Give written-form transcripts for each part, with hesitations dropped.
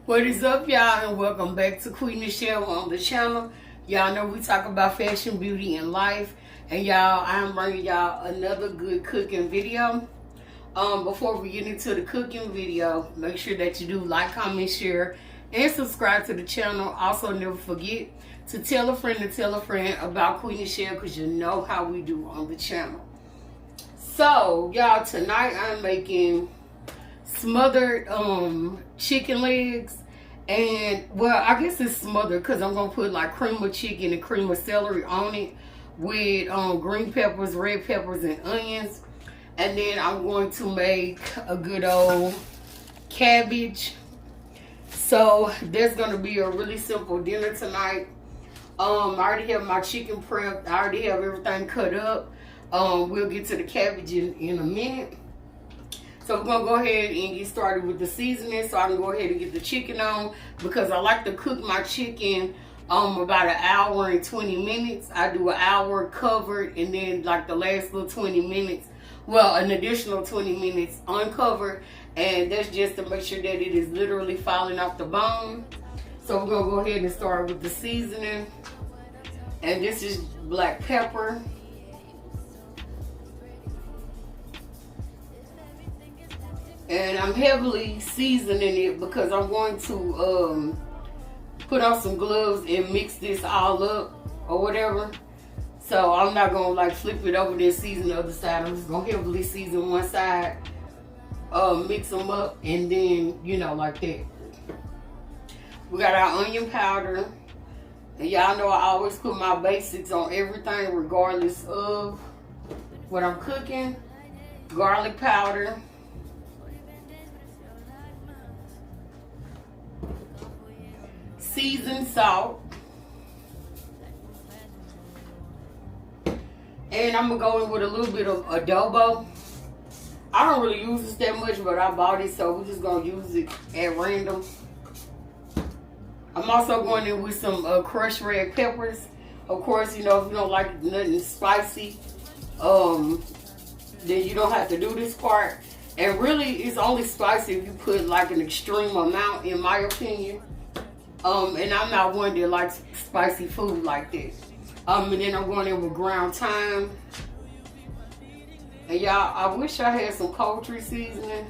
What is up, y'all, and welcome back to Qui Nichelle on the channel. Y'all know we talk about fashion, beauty, and life. And y'all, I'm bringing y'all another good cooking video. Before we get into the cooking video, make sure that you do like, comment, share, and subscribe to the channel. Also, never forget to tell a friend about Qui Nichelle, because you know how we do on the channel. So, y'all, tonight I'm making smothered chicken legs. And, well, I guess it's smothered because I'm going to put like cream of chicken and cream of celery on it with green peppers, red peppers, and onions. And then I'm going to make a good old cabbage. So there's going to be a really simple dinner tonight. I already have my chicken prepped. I already have everything cut up. We'll get to the cabbage in a minute. So we're going to go ahead and get started with the seasoning so I can go ahead and get the chicken on, because I like to cook my chicken about an hour and 20 minutes. I do an hour covered, and then like the last little 20 minutes, well, an additional 20 minutes uncovered, and that's just to make sure that it is literally falling off the bone. So we're going to go ahead and start with the seasoning. And this is black pepper. And I'm heavily seasoning it because I'm going to put on some gloves and mix this all up or whatever. So I'm not going to like flip it over there and season the other side. I'm just going to heavily season one side, mix them up, and then, you know, like that. We got our onion powder. And y'all know I always put my basics on everything regardless of what I'm cooking. Garlic powder. Seasoned salt. And I'm going to go in with a little bit of adobo. I don't really use this that much, but I bought it, so we're just going to use it at random. I'm also going in with some crushed red peppers. Of course, you know, if you don't like nothing spicy, then you don't have to do this part. And really, it's only spicy if you put like an extreme amount, in my opinion. And I'm not one that likes spicy food like this. And then I'm going in with ground thyme. And y'all, I wish I had some poultry seasoning.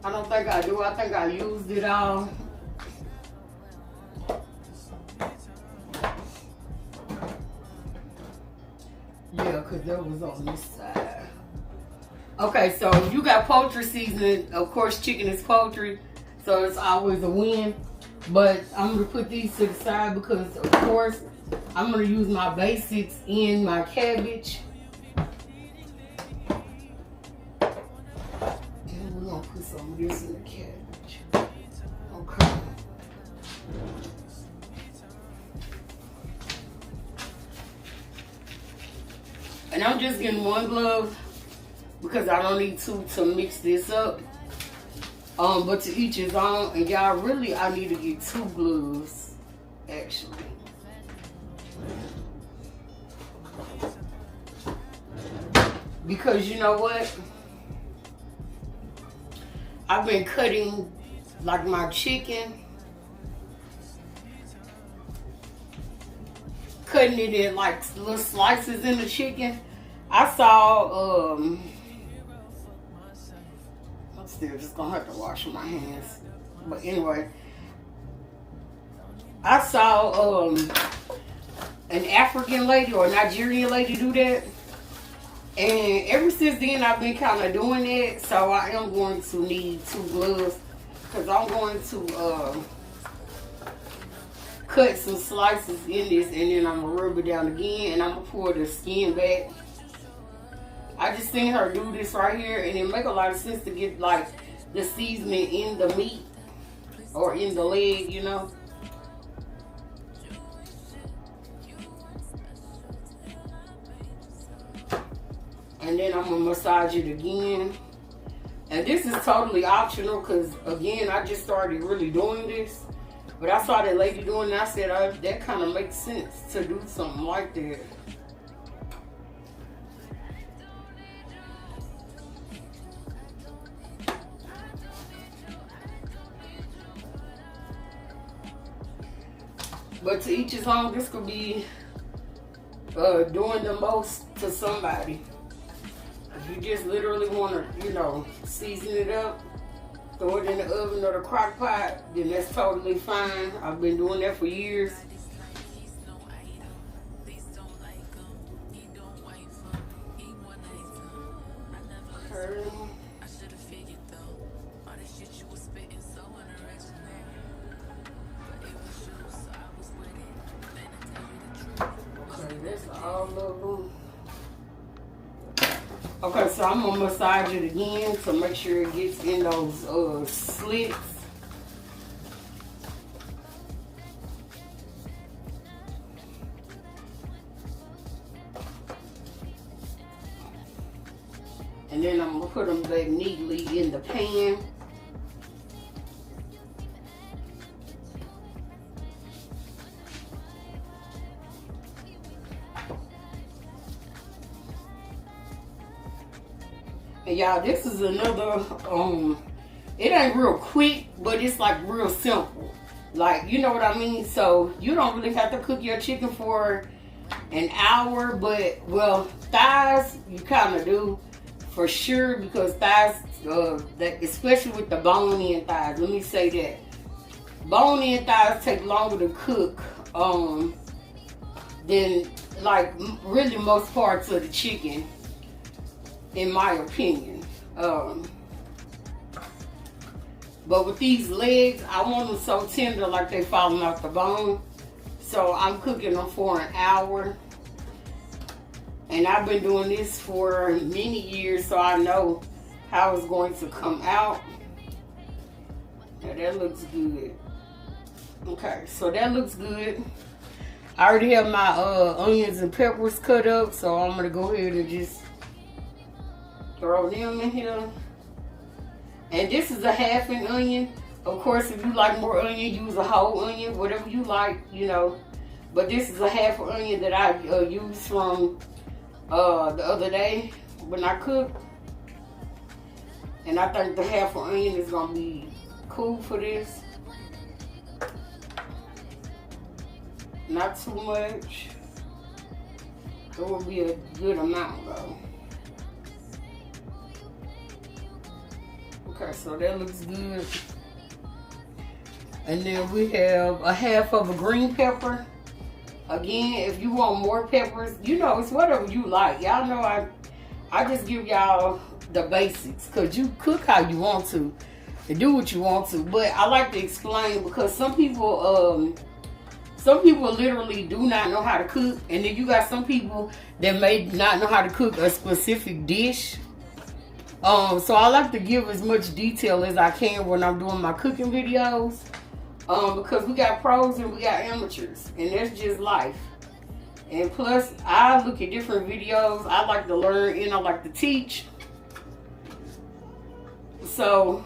I don't think I do. I think I used it all. Yeah, because that was on this side. Okay, so if you got poultry seasoning, of course chicken is poultry, so it's always a win. But I'm going to put these to the side because, of course, I'm going to use my basics in my cabbage. And we're going to put some of this in the cabbage. Okay. And I'm just getting one glove because I don't need two to mix this up. But to each his own. And y'all, really, I need to get two gloves, actually. Because you know what? I've been cutting like my chicken. Cutting it in like little slices in the chicken. I saw, I'm still just gonna have to wash my hands. But anyway, I saw an African lady or Nigerian lady do that. And ever since then, I've been kind of doing it. So I am going to need two gloves because I'm going to cut some slices in this, and then I'm gonna rub it down again, and I'm gonna pour the skin back. I just seen her do this right here, and it make a lot of sense to get like the seasoning in the meat or in the leg, you know. And then I'm gonna massage it again. And this is totally optional because, again, I just started really doing this. But I saw that lady doing it, and I said, that kind of makes sense to do something like that. But to each his own. This could be doing the most to somebody. If you just literally want to, you know, season it up, throw it in the oven or the crock pot, then that's totally fine. I've been doing that for years. Okay, that's all of them. Okay, so I'm gonna massage it again to make sure it gets in those slits. And then I'm gonna put them back neatly in the pan. And y'all, this is another, it ain't real quick, but it's like real simple. Like, you know what I mean? So you don't really have to cook your chicken for an hour, but, well, thighs, you kind of do for sure, because thighs, that, especially with the bone-in thighs, let me say that. Bone-in thighs take longer to cook than, like, really most parts of the chicken, in my opinion. But with these legs, I want them so tender like they falling off the bone. So I'm cooking them for an hour. And I've been doing this for many years, so I know how it's going to come out. Now that looks good. Okay, so that looks good. I already have my onions and peppers cut up, so I'm gonna go ahead and just throw them in here. And this is a half an onion. Of course, if you like more onion, use a whole onion, whatever you like, you know. But this is a half an onion that I used from the other day when I cooked. And I think the half an onion is gonna be cool for this. Not too much. It will be a good amount though. Okay, so that looks good. And then we have a half of a green pepper. Again, if you want more peppers, you know, it's whatever you like. Y'all know I just give y'all the basics, because you cook how you want to and do what you want to. But I like to explain, because some people literally do not know how to cook, and then you got some people that may not know how to cook a specific dish. So I like to give as much detail as I can when I'm doing my cooking videos, because we got pros and we got amateurs, and that's just life. And plus, I look at different videos. I like to learn and I like to teach. So,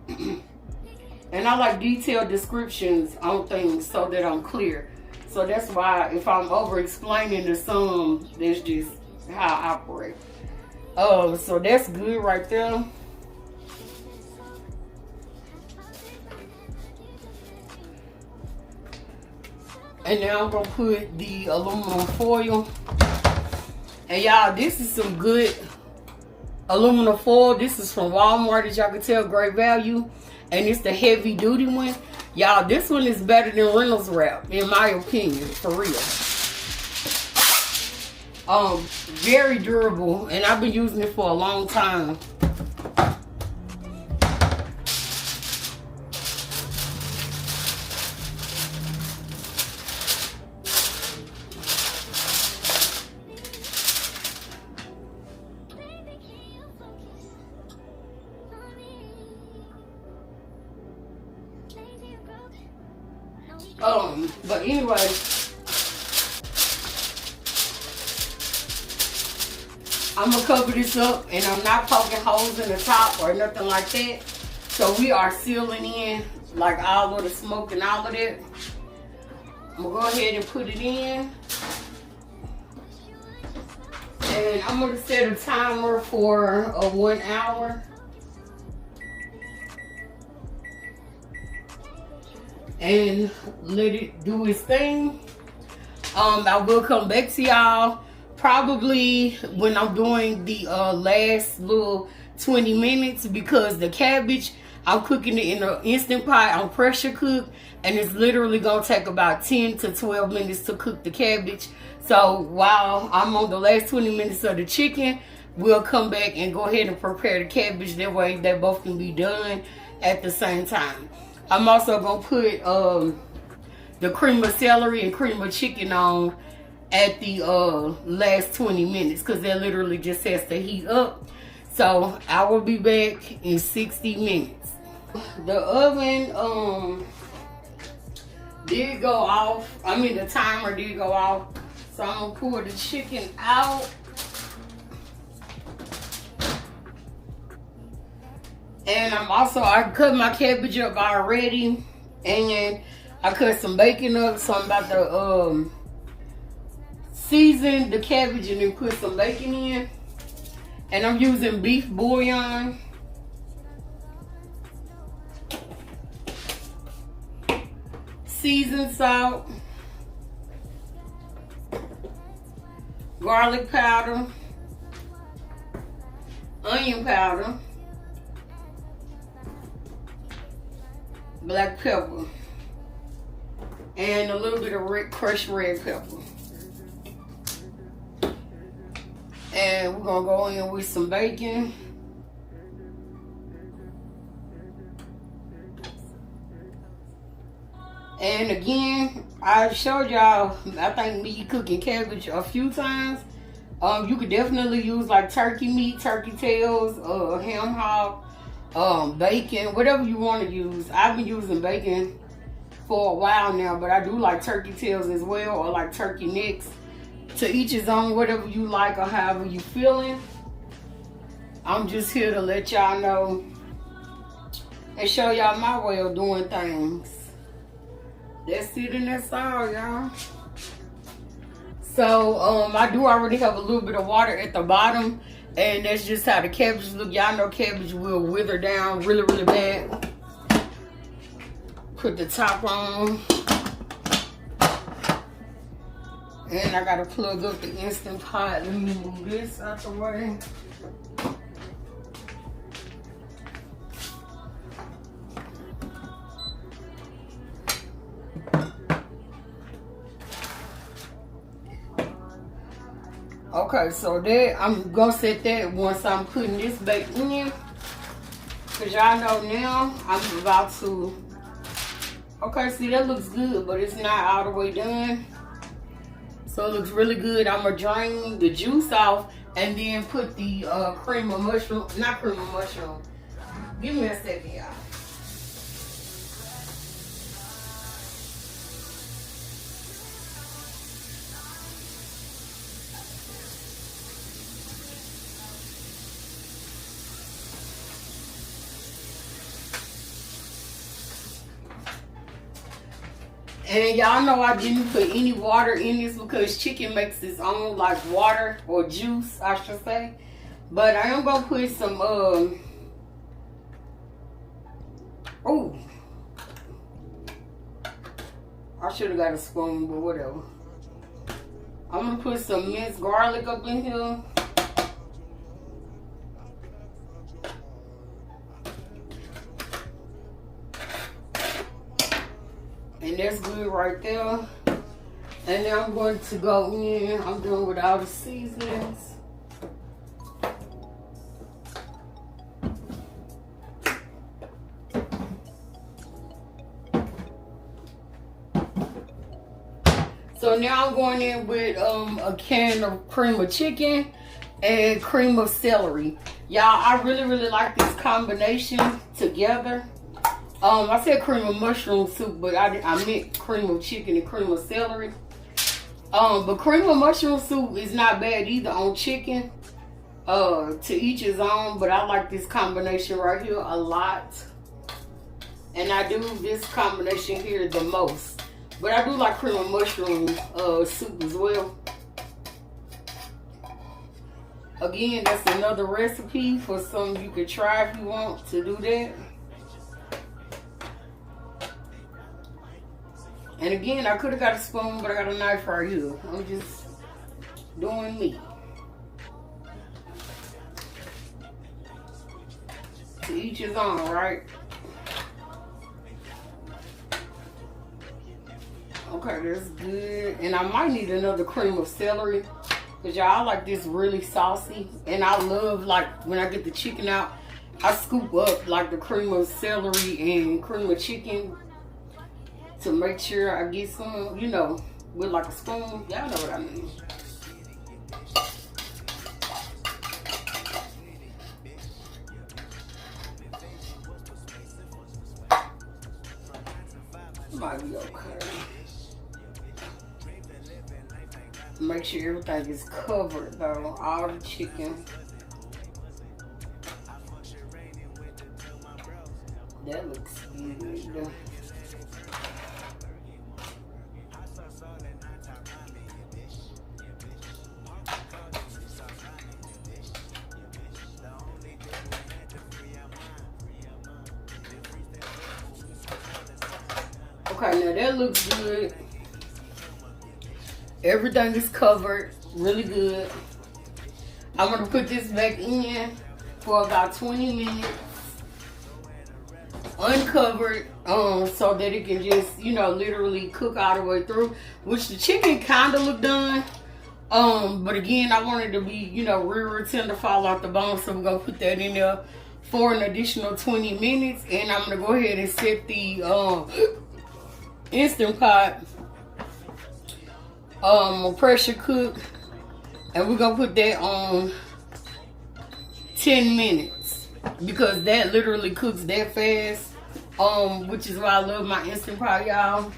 and I like detailed descriptions on things so that I'm clear. So that's why if I'm over explaining to some, that's just how I operate. So that's good right there. And now I'm gonna put the aluminum foil. And y'all, this is some good aluminum foil. This is from Walmart, as y'all can tell, great value. And it's the heavy duty one. Y'all, this one is better than Reynolds wrap, in my opinion, for real. Very durable, and I've been using it for a long time. But anyway, I'm gonna cover this up, and I'm not poking holes in the top or nothing like that. So we are sealing in like all of the smoke and all of that. I'm gonna go ahead and put it in. And I'm gonna set a timer for 1 hour. and let it do its thing. I will come back to y'all probably when I'm doing the last little 20 minutes, because the cabbage, I'm cooking it in an Instant Pot on pressure cook, and it's literally gonna take about 10 to 12 minutes to cook the cabbage. So while I'm on the last 20 minutes of the chicken, we'll come back and go ahead and prepare the cabbage. That way they both can be done at the same time. I'm also gonna put the cream of celery and cream of chicken on at the last 20 minutes, because that literally just has to heat up. So I will be back in 60 minutes. The oven did go off. I mean, the timer did go off. So I'm gonna pour the chicken out. And I cut my cabbage up already, and I cut some bacon up. So I'm about to season the cabbage and then put some bacon in. And I'm using beef bouillon. Seasoned salt. Garlic powder. Onion powder. Black pepper. And a little bit of crushed red pepper. And we're gonna go in with some bacon. And again, I showed y'all, I think, me cooking cabbage a few times. You could definitely use like turkey meat, turkey tails, ham hock, bacon, whatever you want to use. I've been using bacon for a while now, but I do like turkey tails as well, or like turkey necks. To each his own, whatever you like or however you feeling. I'm just here to let y'all know and show y'all my way of doing things. That's it and that's all, y'all. So I do already have a little bit of water at the bottom, and that's just how the cabbage look. Y'all know cabbage will wither down really, really bad. Put the top on. And I gotta plug up the Instant Pot. Let me move this out the way. Okay, so that I'm gonna set that once I'm putting this bacon in. Cause y'all know now I'm about to. Okay, see, that looks good, but it's not all the way done. So it looks really good. I'm gonna drain the juice off and then put the cream of mushroom, not cream of mushroom. Give me a second, y'all. And y'all know I didn't put any water in this because chicken makes its own like water or juice, I should say. But I am gonna put some oh, I should have got a spoon, but whatever. I'm gonna put some minced garlic up in here. And that's good right there. And now I'm going to go in. I'm doing with all the seasonings. So now I'm going in with a can of cream of chicken and cream of celery. Y'all, I really, really like this combination together. I said cream of mushroom soup, but I meant cream of chicken and cream of celery. But cream of mushroom soup is not bad either on chicken. To each his own, but I like this combination right here a lot. And I do this combination here the most. But I do like cream of mushroom soup as well. Again, that's another recipe for something you could try if you want to do that. And again, I could have got a spoon, but I got a knife right here. I'm just doing me. To each his own, right? Okay, that's good. And I might need another cream of celery. Because y'all, I like this really saucy. And I love, like, when I get the chicken out, I scoop up, like, the cream of celery and cream of chicken to make sure I get some, you know, with, like, a spoon. Y'all know what I mean. Might be okay. Make sure everything is covered though, all the chicken. That looks good. Okay, now that looks good. Everything is covered, really good. I'm gonna put this back in for about 20 minutes, uncovered, so that it can just, you know, literally cook all the way through. Which the chicken kind of look done, but again, I want it to be, you know, real tender, fall off the bone. So we're gonna put that in there for an additional 20 minutes, and I'm gonna go ahead and set the Instant Pot pressure cook, and we're gonna put that on 10 minutes because that literally cooks that fast, which is why I love my Instant Pot, y'all.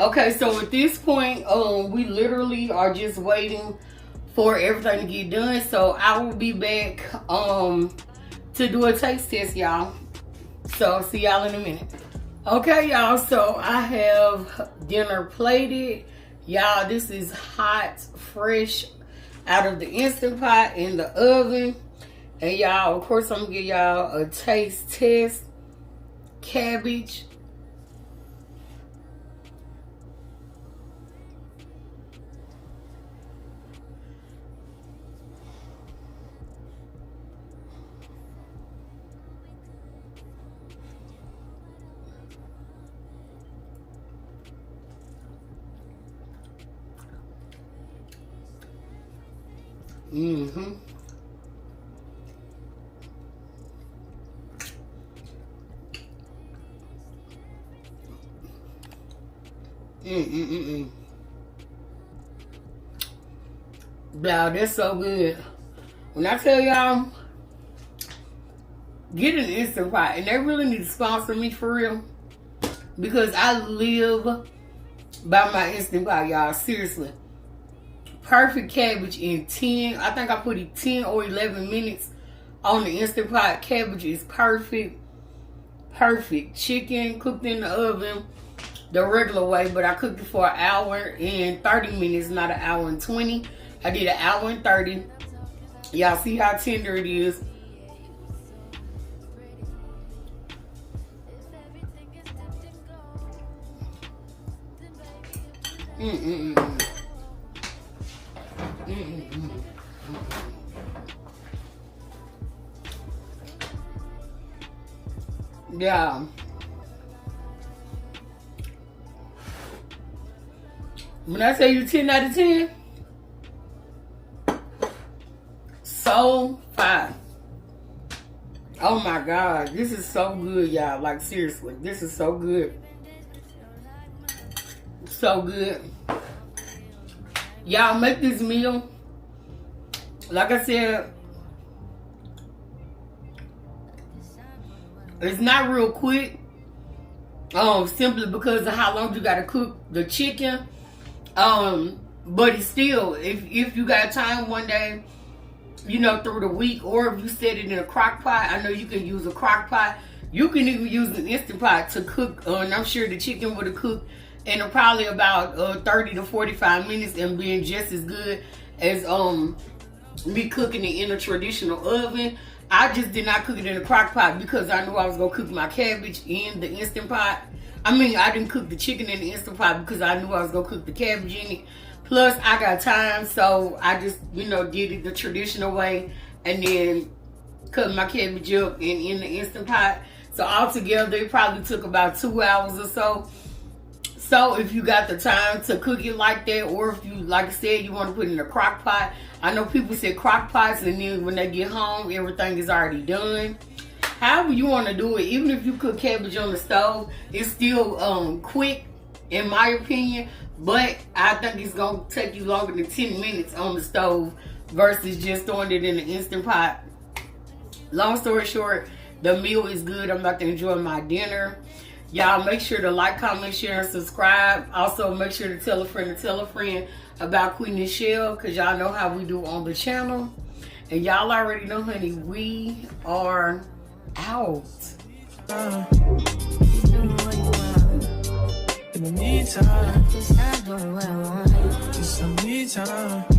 Okay, so at this point, we literally are just waiting for everything to get done. So I will be back to do a taste test, y'all. So see y'all in a minute. Okay, y'all, so I have dinner plated. Y'all, this is hot, fresh out of the Instant Pot in the oven. And y'all, of course, I'm gonna give y'all a taste test. Cabbage. Mm-hmm. Wow, that's so good. When I tell y'all, get an Instant Pot, and they really need to sponsor me for real, because I live by my Instant Pot, y'all. Seriously. Perfect cabbage in 10, I think I put it 10 or 11 minutes on the Instant Pot. Cabbage is perfect. Perfect. Chicken cooked in the oven the regular way, but I cooked it for an hour and 30 minutes, not an hour and 20. I did an hour and 30. Y'all see how tender it is. Yeah. When I say you 10 out of 10, so fine. Oh my God, this is so good, y'all. Like, seriously, this is so good. So good. Y'all make this meal. Like I said, it's not real quick. Simply because of how long you gotta cook the chicken. But it's still, if you got time one day, you know, through the week, or if you set it in a crock pot, I know you can use a crock pot. You can even use an Instant Pot to cook, and I'm sure the chicken would have cooked in probably about 30 to 45 minutes and being just as good as me cooking it in a traditional oven. I just did not cook it in a crock pot because I knew I was gonna cook my cabbage in the Instant Pot. I mean, I didn't cook the chicken in the Instant Pot because I knew I was gonna cook the cabbage in it. Plus, I got time, so I just, you know, did it the traditional way and then cut my cabbage up and in the Instant Pot. So altogether, it probably took about 2 hours or so. So if you got the time to cook it like that, or if you, like I said, you want to put it in a crock pot. I know people say crock pots, and then when they get home, everything is already done. However you want to do it, even if you cook cabbage on the stove, it's still quick, in my opinion. But I think it's going to take you longer than 10 minutes on the stove versus just throwing it in the Instant Pot. Long story short, the meal is good. I'm about to enjoy my dinner. Y'all make sure to like, comment, share, and subscribe. Also, make sure to tell a friend about Qui Nichelle, because y'all know how we do on the channel. And y'all already know, honey, we are out. In the meantime, just not doing what I want. Just some me time.